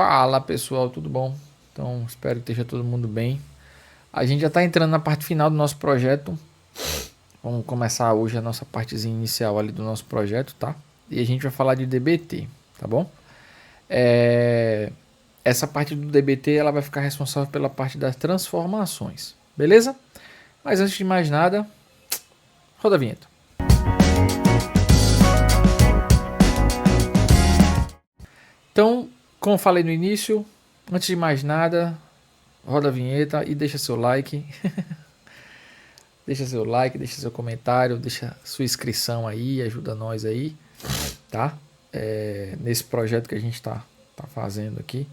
Fala pessoal, tudo bom? Então espero que esteja todo mundo bem. A gente já está entrando na parte final do nosso projeto. Vamos começar hoje a nossa partezinha inicial ali do nosso projeto, tá? E a gente vai falar de DBT, tá bom? Essa parte do DBT ela vai ficar responsável pela parte das transformações, beleza? Mas antes de mais nada, roda a vinheta. Então, como falei no início, antes de mais nada, roda a vinheta e deixa seu like. Deixa seu like, deixa seu comentário, deixa sua inscrição aí, ajuda nós aí, tá? Nesse projeto que a gente tá fazendo aqui.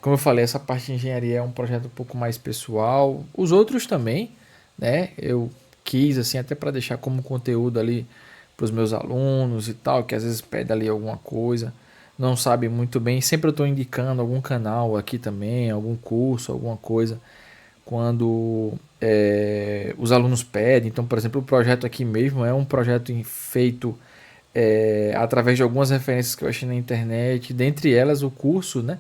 Como eu falei, essa parte de engenharia é um projeto um pouco mais pessoal. Os outros também, né? Eu quis, assim, até para deixar como conteúdo ali para os meus alunos e tal, que às vezes pede ali alguma coisa, não sabe muito bem. Sempre eu estou indicando algum canal aqui também, algum curso, alguma coisa quando os alunos pedem. Então, por exemplo, o projeto aqui mesmo é um projeto feito através de algumas referências que eu achei na internet, dentre elas o curso, né,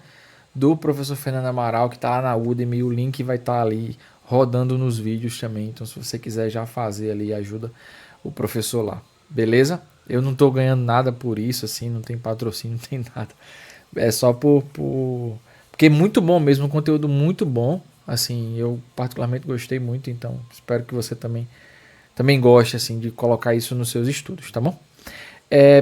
do professor Fernando Amaral, que está lá na Udemy, o link vai estar ali rodando nos vídeos também. Então, se você quiser já fazer ali, ajuda o professor lá, beleza? Eu não estou ganhando nada por isso, assim, não tem patrocínio, não tem nada. É só porque é muito bom mesmo, um conteúdo muito bom. Assim, eu particularmente gostei muito, então espero que você também goste assim de colocar isso nos seus estudos, tá bom?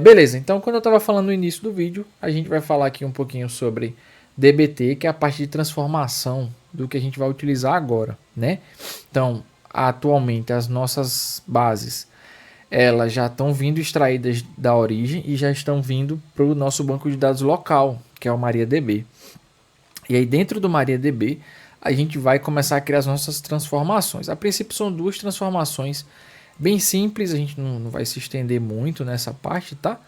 Beleza, então quando eu estava falando no início do vídeo, a gente vai falar aqui um pouquinho sobre DBT, que é a parte de transformação do que a gente vai utilizar agora, né? Então, atualmente as nossas bases elas já estão vindo extraídas da origem e já estão vindo para o nosso banco de dados local, que é o MariaDB. E aí dentro do MariaDB a gente vai começar a criar as nossas transformações. A princípio são duas transformações bem simples, a gente não vai se estender muito nessa parte, tá?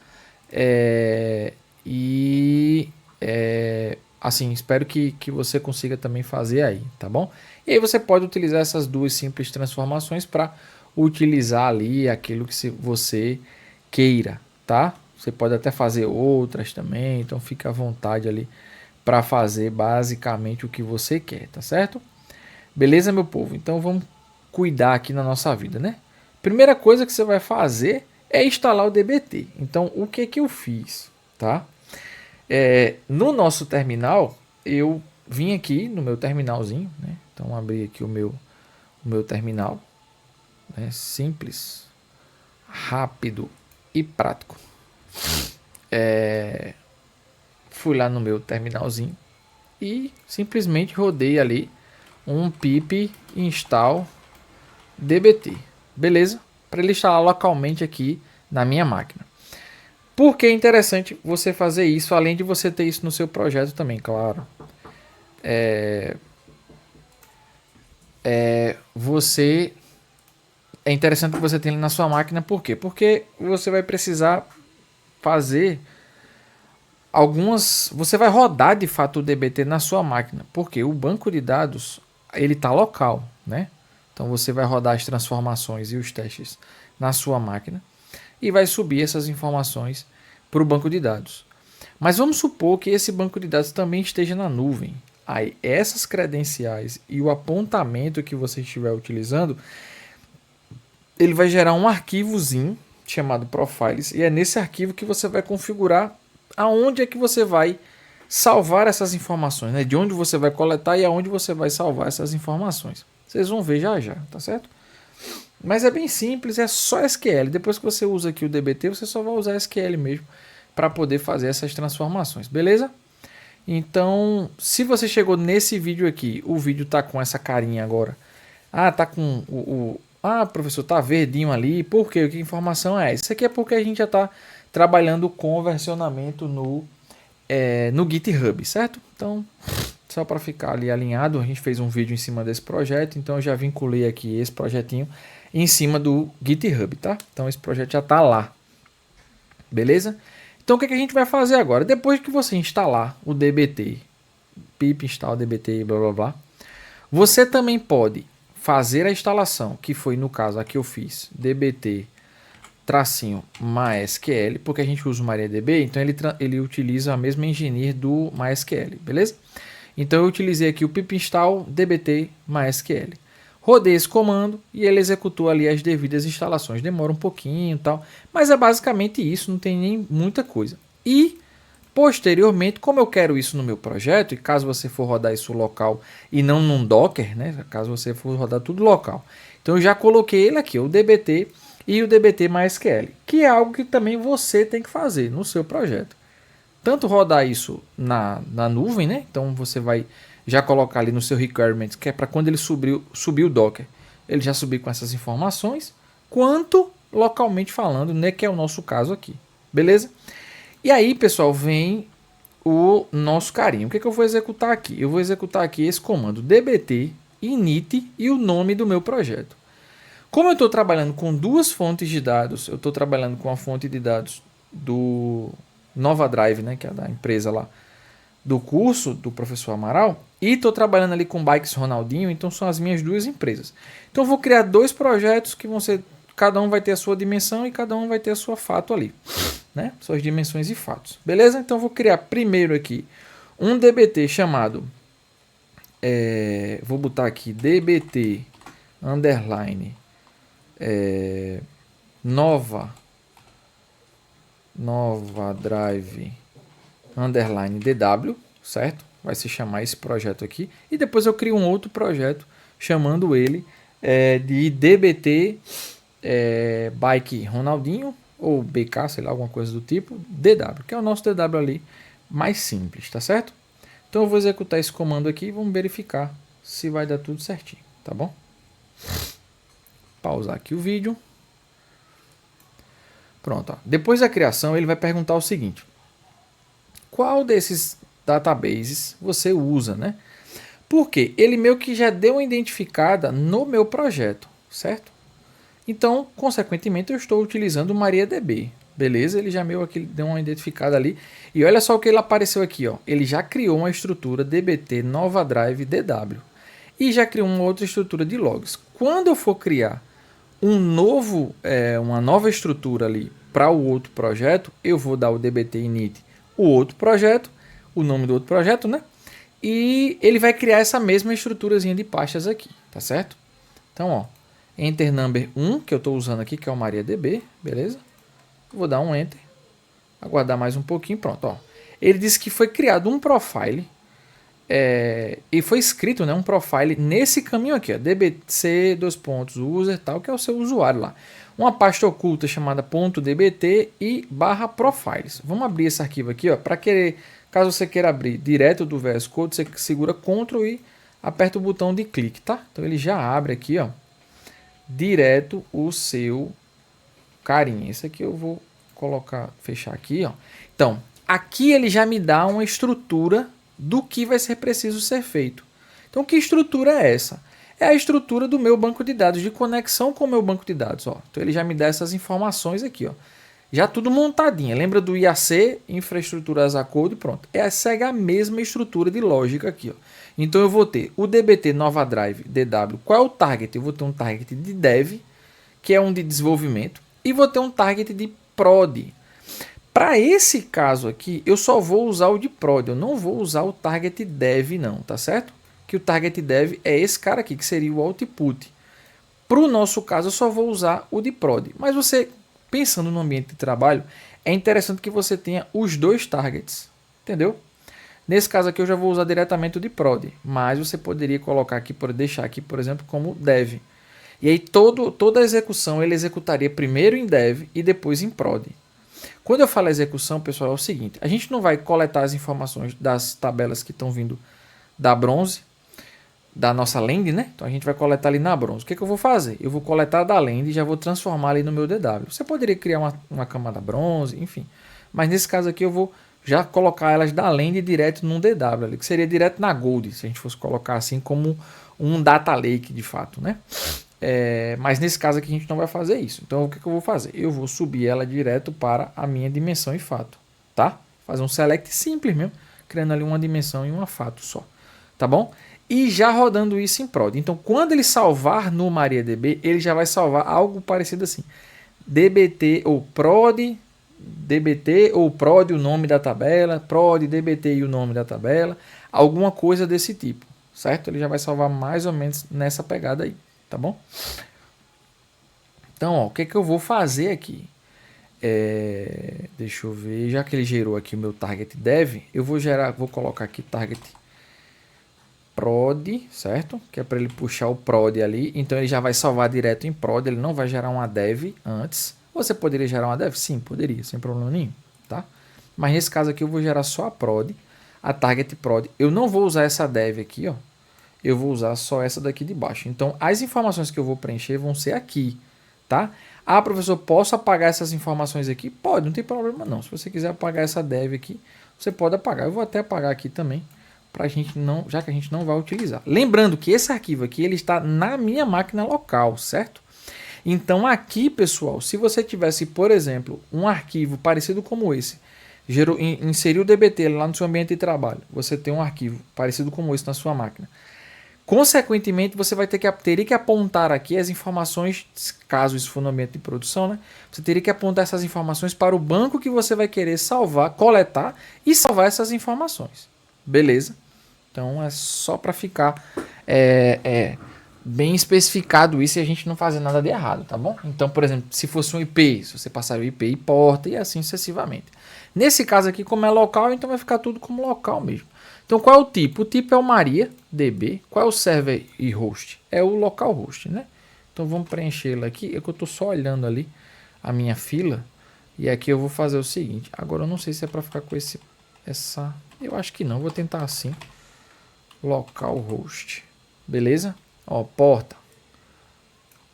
Assim, espero que você consiga também fazer aí, tá bom? E aí você pode utilizar essas duas simples transformações para utilizar ali aquilo que você queira, tá? Você pode até fazer outras também, então fica à vontade ali para fazer basicamente o que você quer, tá certo? Beleza, meu povo? Então vamos cuidar aqui na nossa vida, né? Primeira coisa que você vai fazer é instalar o DBT. Então, o que que eu fiz, tá? No nosso terminal, eu vim aqui no meu terminalzinho, né? Então, abri aqui o meu terminal, né? Simples, rápido e prático. Fui lá no meu terminalzinho e simplesmente rodei ali um pip install dbt, beleza? Para ele instalar localmente aqui na minha máquina. Por que é interessante você fazer isso, além de você ter isso no seu projeto também, claro. Você é interessante que você tenha ele na sua máquina, por quê? Porque você vai precisar fazer você vai rodar de fato o DBT na sua máquina, porque o banco de dados ele está local, né? Então você vai rodar as transformações e os testes na sua máquina e vai subir essas informações para o banco de dados. Mas vamos supor que esse banco de dados também esteja na nuvem. Aí essas credenciais e o apontamento que você estiver utilizando, ele vai gerar um arquivozinho chamado profiles e é nesse arquivo que você vai configurar aonde é que você vai salvar essas informações, né? De onde você vai coletar e aonde você vai salvar essas informações. Vocês vão ver já já, tá certo? Mas é bem simples, é só SQL. Depois que você usa aqui o DBT, você só vai usar SQL mesmo para poder fazer essas transformações, beleza? Então, se você chegou nesse vídeo aqui, o vídeo tá com essa carinha agora. Ah, tá com professor, tá verdinho ali. Por quê? Que informação é essa? Isso aqui é porque a gente já tá trabalhando com versionamento no GitHub, certo? Então, só para ficar ali alinhado, a gente fez um vídeo em cima desse projeto, então eu já vinculei aqui esse projetinho em cima do GitHub, tá? Então esse projeto já está lá, beleza? Então o que a gente vai fazer agora? Depois que você instalar o DBT, pip install DBT, blá blá blá, você também pode fazer a instalação, que foi no caso aqui eu fiz, DBT tracinho MySQL, porque a gente usa o MariaDB, então ele utiliza a mesma engineer do MySQL, beleza? Então eu utilizei aqui o pip install dbt MySQL. Rodei esse comando e ele executou ali as devidas instalações. Demora um pouquinho e tal, mas é basicamente isso, não tem nem muita coisa. E posteriormente, como eu quero isso no meu projeto, e caso você for rodar isso local e não num Docker, né? Caso você for rodar tudo local. Então eu já coloquei ele aqui, o dbt e o dbt MySQL, que é algo que também você tem que fazer no seu projeto. Tanto rodar isso na nuvem, né? Então você vai já colocar ali no seu requirements, que é para quando ele subir o Docker, ele já subir com essas informações, quanto localmente falando, né? Que é o nosso caso aqui, beleza? E aí, pessoal, vem o nosso carinho. O que eu vou executar aqui? Eu vou executar aqui esse comando dbt init e o nome do meu projeto. Como eu estou trabalhando com duas fontes de dados, eu estou trabalhando com a fonte de dados do Nova Drive, né, que é da empresa lá, do curso do professor Amaral, e estou trabalhando ali com Bikes Ronaldinho, então são as minhas duas empresas. Então eu vou criar dois projetos que vão ser, cada um vai ter a sua dimensão e cada um vai ter a sua fato ali, né, suas dimensões e fatos. Beleza? Então eu vou criar primeiro aqui um dbt chamado, vou botar aqui dbt underline nova drive underline dw, certo? Vai se chamar esse projeto aqui. E depois eu crio um outro projeto chamando ele de dbt bike Ronaldinho ou BK, sei lá, alguma coisa do tipo, dw, que é o nosso dw ali mais simples, tá certo? Então eu vou executar esse comando aqui e vamos verificar se vai dar tudo certinho, tá bom? Pausar aqui o vídeo. Pronto, ó. Depois da criação ele vai perguntar o seguinte: qual desses databases você usa, né? Porque ele meio que já deu uma identificada no meu projeto, certo? Então, consequentemente, eu estou utilizando o MariaDB, beleza? Ele já meio que deu uma identificada ali. E olha só o que ele apareceu aqui, ó. Ele já criou uma estrutura dbt nova drive dw e já criou uma outra estrutura de logs. Quando eu for criar uma nova estrutura ali para o outro projeto, eu vou dar o dbt init, o outro projeto, o nome do outro projeto, né? E ele vai criar essa mesma estruturazinha de pastas aqui, tá certo? Então, ó, enter number 1, que eu estou usando aqui, que é o MariaDB, beleza? Vou dar um enter, aguardar mais um pouquinho, pronto, ó. Ele disse que foi criado um profile, e foi escrito, né, um profile nesse caminho aqui, ó, dbc user tal, que é o seu usuário lá. Uma pasta oculta chamada .dbt e /profiles. Vamos abrir esse arquivo aqui, ó, para querer, caso você queira abrir direto do VS Code, você segura Ctrl e aperta o botão de clique, tá? Então ele já abre aqui, ó, direto o seu carinha. Esse aqui eu vou colocar, fechar aqui, ó. Então, aqui ele já me dá uma estrutura do que vai ser preciso ser feito. Então, que estrutura é essa? É a estrutura do meu banco de dados, de conexão com o meu banco de dados. Ó. Então, ele já me dá essas informações aqui. Ó. Já tudo montadinho. Lembra do IAC, infraestrutura as a code, pronto. Segue a mesma estrutura de lógica aqui. Ó. Então, eu vou ter o dbt nova drive dw. Qual é o target? Eu vou ter um target de dev, que é um de desenvolvimento, e vou ter um target de prod. Para esse caso aqui, eu só vou usar o de prod, eu não vou usar o target dev não, tá certo? Que o target dev é esse cara aqui, que seria o output. Para o nosso caso, eu só vou usar o de prod. Mas você, pensando no ambiente de trabalho, é interessante que você tenha os dois targets, entendeu? Nesse caso aqui, eu já vou usar diretamente o de prod, mas você poderia colocar aqui, deixar aqui, por exemplo, como dev. E aí toda a execução ele executaria primeiro em dev e depois em prod. Quando eu falo execução, pessoal, é o seguinte: a gente não vai coletar as informações das tabelas que estão vindo da bronze, da nossa land, né? Então a gente vai coletar ali na bronze. O que eu vou fazer? Eu vou coletar da land e já vou transformar ali no meu DW. Você poderia criar uma camada bronze, enfim. Mas nesse caso aqui eu vou já colocar elas da land direto num DW, ali, que seria direto na gold, se a gente fosse colocar assim como um data lake de fato, né? Mas nesse caso aqui a gente não vai fazer isso. Então o que eu vou fazer? Eu vou subir ela direto para a minha dimensão e fato, tá? Fazer um select simples mesmo, criando ali uma dimensão e uma fato só, tá bom? E já rodando isso em prod. Então quando ele salvar no MariaDB, ele já vai salvar algo parecido assim: DBT ou prod, DBT ou prod o nome da tabela, prod, DBT e o nome da tabela, alguma coisa desse tipo, certo? Ele já vai salvar mais ou menos nessa pegada aí, tá bom? Então, ó, o que que eu vou fazer aqui? Deixa eu ver, já que ele gerou aqui o meu target dev, eu vou colocar aqui target prod, certo? Que é para ele puxar o prod ali, então ele já vai salvar direto em prod, ele não vai gerar uma dev antes. Você poderia gerar uma dev? Sim, poderia, sem problema nenhum, tá? Mas nesse caso aqui eu vou gerar só a prod, a target prod. Eu não vou usar essa dev aqui, ó. Eu vou usar só essa daqui de baixo. Então, as informações que eu vou preencher vão ser aqui, tá? Ah, professor, posso apagar essas informações aqui? Pode, não tem problema não. Se você quiser apagar essa dev aqui, você pode apagar. Eu vou até apagar aqui também, pra gente não, já que a gente não vai utilizar. Lembrando que esse arquivo aqui, ele está na minha máquina local, certo? Então, aqui, pessoal, se você tivesse, por exemplo, um arquivo parecido como esse, inseriu o DBT lá no seu ambiente de trabalho, você tem um arquivo parecido como esse na sua máquina. Consequentemente, você vai teria que apontar aqui as informações, caso isso for no ambiente de produção, né? Você teria que apontar essas informações para o banco que você vai querer salvar, coletar e salvar essas informações. Beleza? Então é só para ficar bem especificado isso e a gente não fazer nada de errado, tá bom? Então, por exemplo, se fosse um IP, se você passar o IP e porta e assim sucessivamente. Nesse caso aqui, como é local, então vai ficar tudo como local mesmo. Então, qual é o tipo? O tipo é o MariaDB. Qual é o server e host? É o localhost, né? Então, vamos preenchê-lo aqui. É que eu estou só olhando ali a minha fila. E aqui eu vou fazer o seguinte. Agora, eu não sei se é para ficar com essa... Eu acho que não. Vou tentar assim. Localhost. Beleza? Ó, porta.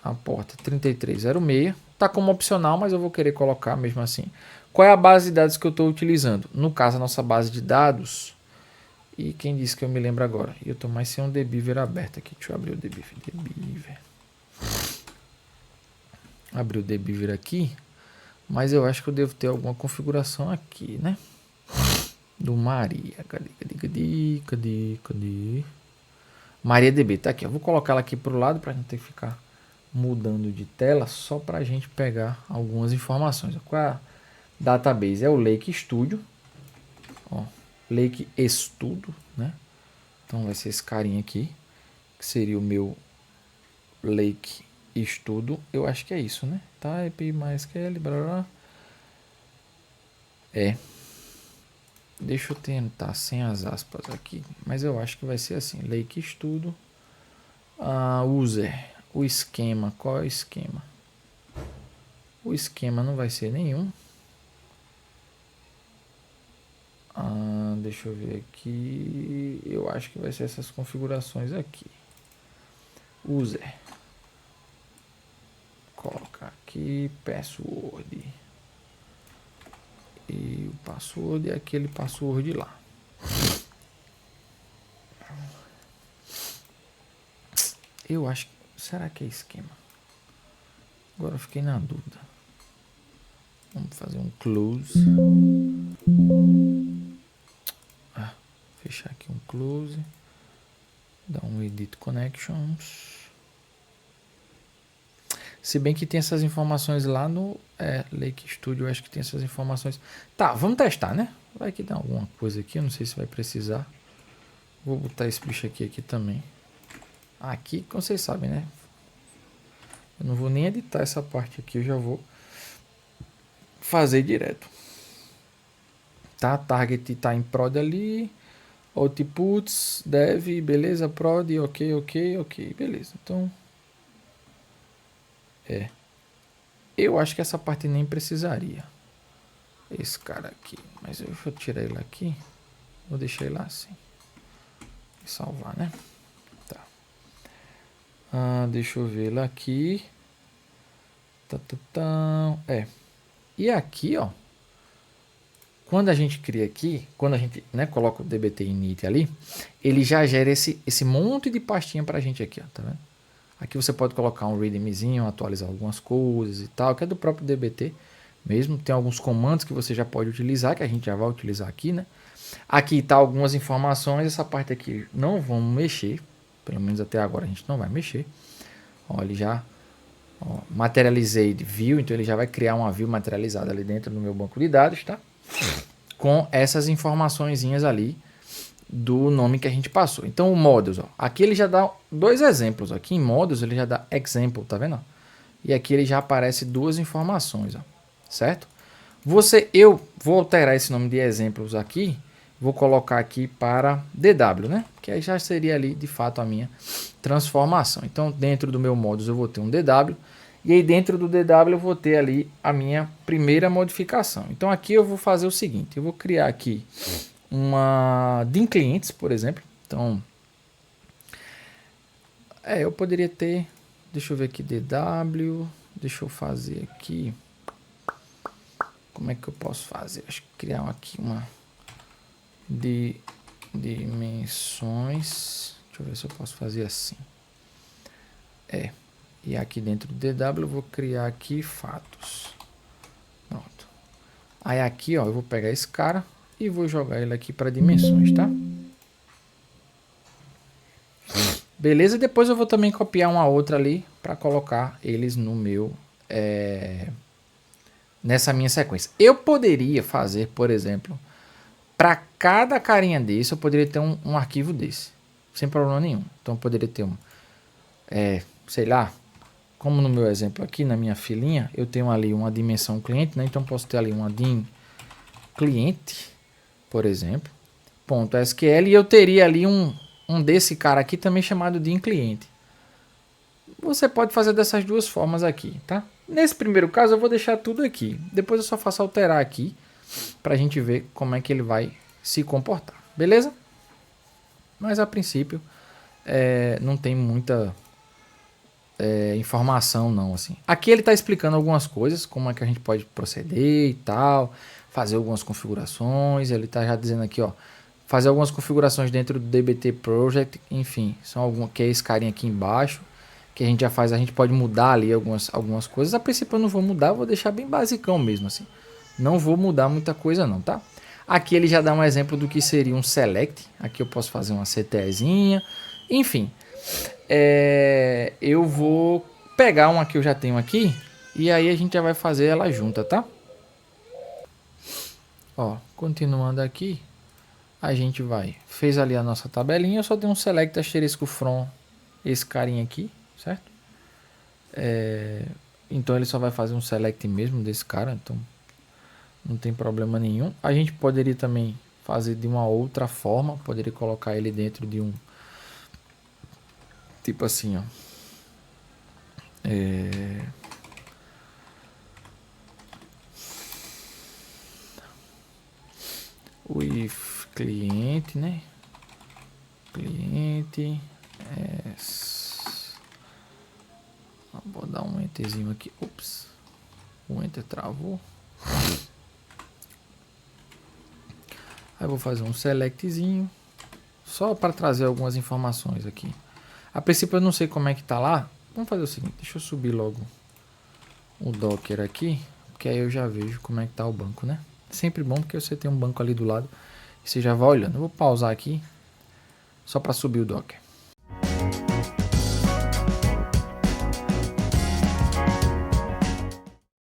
A porta 3306. Tá como opcional, mas eu vou querer colocar mesmo assim. Qual é a base de dados que eu estou utilizando? No caso, a nossa base de dados... E quem disse que eu me lembro agora? Eu tô mais sem um Debiver aberto aqui. Deixa eu abrir o Debiver. Abrir o Debiver aqui. Mas eu acho que eu devo ter alguma configuração aqui, né? Do Maria. Cadê? MariaDB, tá aqui. Eu vou colocar ela aqui pro lado pra gente ter que ficar mudando de tela. Só pra gente pegar algumas informações. Qual é a database? É o Lake Studio. Ó. Lake Estudo, né? Então vai ser esse carinha aqui, que seria o meu Lake Estudo. Eu acho que é isso, né? Type MySQL, blá blá. Deixa eu tentar sem as aspas aqui, mas eu acho que vai ser assim, Lake Estudo. User, o esquema, qual é o esquema? O esquema não vai ser nenhum. Deixa eu ver aqui. Eu acho que vai ser essas configurações aqui. User. Colocar aqui password. E o password é aquele password lá. Eu acho. Será que é esquema? Agora eu fiquei na dúvida. Vamos fazer um close. Fechar aqui um close. Dar um edit connections. Se bem que tem essas informações lá no Lake Studio, eu acho que tem essas informações. Tá, vamos testar, né? Vai que dá alguma coisa aqui, eu não sei se vai precisar. Vou botar esse bicho aqui também. Aqui, como vocês sabem, né? Eu não vou nem editar essa parte aqui, eu já vou fazer direto. Tá, target tá em prod ali. Outputs, dev, beleza, prod, ok, beleza. Então, eu acho que essa parte nem precisaria. Esse cara aqui, mas eu vou tirar ele aqui. Vou deixar ele lá assim. E salvar, né? Tá. Deixa eu ver ele aqui. E aqui, ó. Quando a gente cria aqui, quando a gente coloca o DBT init ali, ele já gera esse monte de pastinha pra gente aqui, ó, tá vendo? Aqui você pode colocar um readmezinho, atualizar algumas coisas e tal, que é do próprio DBT mesmo. Tem alguns comandos que você já pode utilizar, que a gente já vai utilizar aqui, né? Aqui tá algumas informações, essa parte aqui não vamos mexer, pelo menos até agora a gente não vai mexer. Ó, ele já Ó, materializei de view, então ele já vai criar uma view materializada ali dentro do meu banco de dados, tá? Com essas informaçõezinhas ali do nome que a gente passou. Então o models, ó, aqui ele já dá dois exemplos. Aqui em models ele já dá example, tá vendo? E aqui ele já aparece duas informações, ó, certo? Eu vou alterar esse nome de exemplos aqui, vou colocar aqui para DW, né? Que aí já seria ali de fato a minha transformação. Então dentro do meu models eu vou ter um DW e aí dentro do DW eu vou ter ali a minha primeira modificação. Então aqui eu vou fazer o seguinte, eu vou criar aqui uma DIN clientes, por exemplo. Então eu poderia ter, deixa eu ver aqui DW, deixa eu fazer aqui. Como é que eu posso fazer? Acho que criar aqui uma de dimensões. Deixa eu ver se eu posso fazer assim. E aqui dentro do DW eu vou criar aqui fatos. Pronto. Aí aqui, ó, eu vou pegar esse cara e vou jogar ele aqui para dimensões, tá? Beleza? Depois eu vou também copiar uma outra ali para colocar eles no meu nessa minha sequência. Eu poderia fazer, por exemplo, para cada carinha desse, eu poderia ter um arquivo desse, sem problema nenhum. Então eu poderia ter sei lá, como no meu exemplo aqui, na minha filinha, eu tenho ali uma dimensão cliente, né? Então posso ter ali uma dim cliente, por exemplo, ponto .sql, e eu teria ali um desse cara aqui também chamado dim cliente. Você pode fazer dessas duas formas aqui, tá? Nesse primeiro caso eu vou deixar tudo aqui. Depois eu só faço alterar aqui para a gente ver como é que ele vai se comportar, beleza? Mas a princípio não tem muita informação não, assim. Aqui ele está explicando algumas coisas, como é que a gente pode proceder e tal, fazer algumas configurações. Ele está já dizendo aqui, ó, fazer algumas configurações dentro do DBT Project, enfim, são algumas que é esse carinha aqui embaixo que a gente já faz. A gente pode mudar ali algumas coisas. A princípio eu não vou mudar, vou deixar bem basicão mesmo assim. Não vou mudar muita coisa não, tá? Aqui ele já dá um exemplo do que seria um select. Aqui eu posso fazer uma CTEzinha, enfim. Eu vou pegar uma que eu já tenho aqui e aí a gente já vai fazer ela junta, tá? Ó, continuando aqui, a gente fez ali a nossa tabelinha, eu só tenho um select asterisco from esse carinha aqui, certo? Então ele só vai fazer um select mesmo desse cara, então não tem problema nenhum. A gente poderia também fazer de uma outra forma, poderia colocar ele dentro de um tipo assim, ó. O if cliente, né? Cliente vou dar um enterzinho aqui. Ops, o enter travou. Aí vou fazer um selectzinho só para trazer algumas informações aqui. A princípio eu não sei como é que tá lá. Vamos fazer o seguinte, deixa eu subir logo o Docker aqui, porque aí eu já vejo como é que tá o banco, né? Sempre bom porque você tem um banco ali do lado e você já vai olhando. Eu vou pausar aqui só para subir o Docker.